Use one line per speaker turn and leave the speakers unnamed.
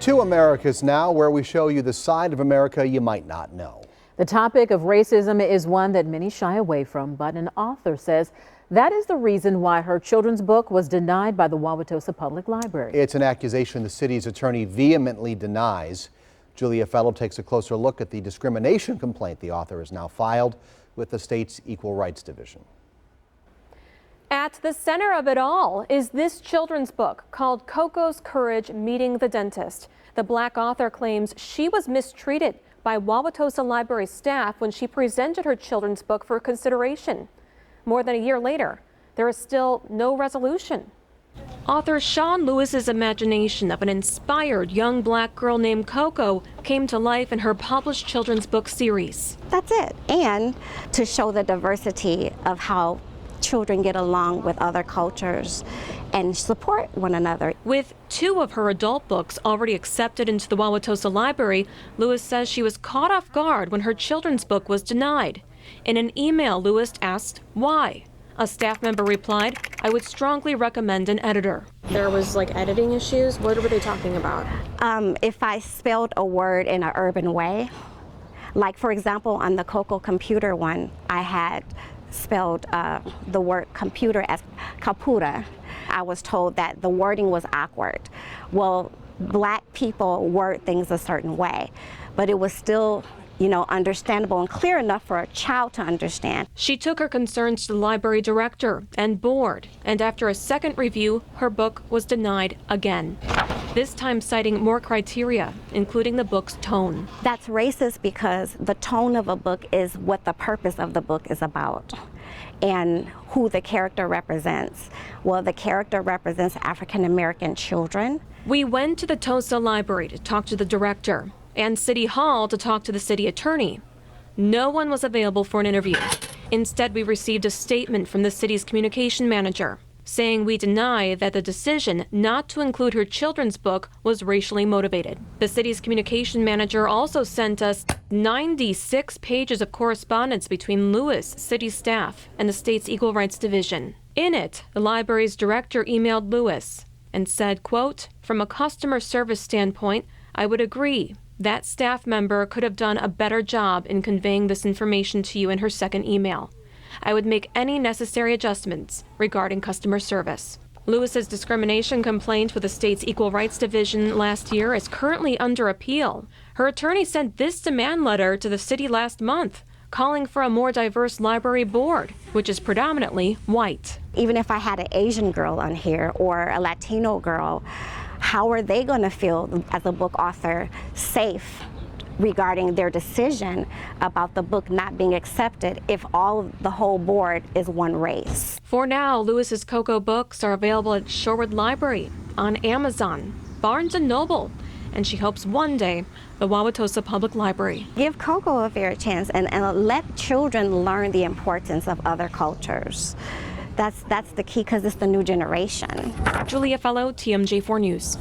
To Americas now, where we show you the side of America you might not know.
The topic of racism is one that many shy away from, but an author says that is the reason why her children's book was denied by the Wauwatosa Public Library.
It's an accusation the city's attorney vehemently denies. Julia Fellow takes a closer look at the discrimination complaint the author has now filed with the state's Equal Rights Division.
At the center of it all is this children's book called Coco's Courage Meeting the Dentist. The Black author claims she was mistreated by Wauwatosa Library staff when she presented her children's book for consideration. More than a year later, there is still no resolution. Author Sean Lewis's imagination of an inspired young Black girl named Coco came to life in her published children's book series.
That's it. And to show the diversity of how children get along with other cultures and support one another.
With 2 of her adult books already accepted into the Wauwatosa Library, Lewis says she was caught off guard when her children's book was denied. In an email, Lewis asked why. A staff member replied, "I would strongly recommend an editor."
There was like editing issues. What were they talking about?
If I spelled a word in an urban way, like for example on the Coco computer one, I had spelled the word computer as kaputa. I was told that the wording was awkward. Well, Black people word things a certain way, but it was still, understandable and clear enough for a child to understand.
She took her concerns to the library director and board, and after a second review, her book was denied again. This time citing more criteria, including the book's tone.
That's racist because the tone of a book is what the purpose of the book is about and who the character represents. Well, the character represents African American children.
We went to the Tosa Library to talk to the director and City Hall to talk to the city attorney. No one was available for an interview. Instead, we received a statement from the city's communication manager saying we deny that the decision not to include her children's book was racially motivated. The city's communication manager also sent us 96 pages of correspondence between Lewis, city staff, and the state's Equal Rights Division. In it, the library's director emailed Lewis and said, quote, "From a customer service standpoint, I would agree that staff member could have done a better job in conveying this information to you in her second email. I would make any necessary adjustments regarding customer service." Lewis's discrimination complaint with the state's Equal Rights Division last year is currently under appeal. Her attorney sent this demand letter to the city last month, calling for a more diverse library board, which is predominantly white.
Even if I had an Asian girl on here or a Latino girl, how are they going to feel as a book author safe regarding their decision about the book not being accepted if the whole board is one race?
For now, Lewis's Coco books are available at Shorewood Library, on Amazon, Barnes & Noble, and she hopes one day the Wauwatosa Public Library.
Give Coco a fair chance and let children learn the importance of other cultures. That's the key because it's the new generation.
Julia Fellow, TMJ4 News.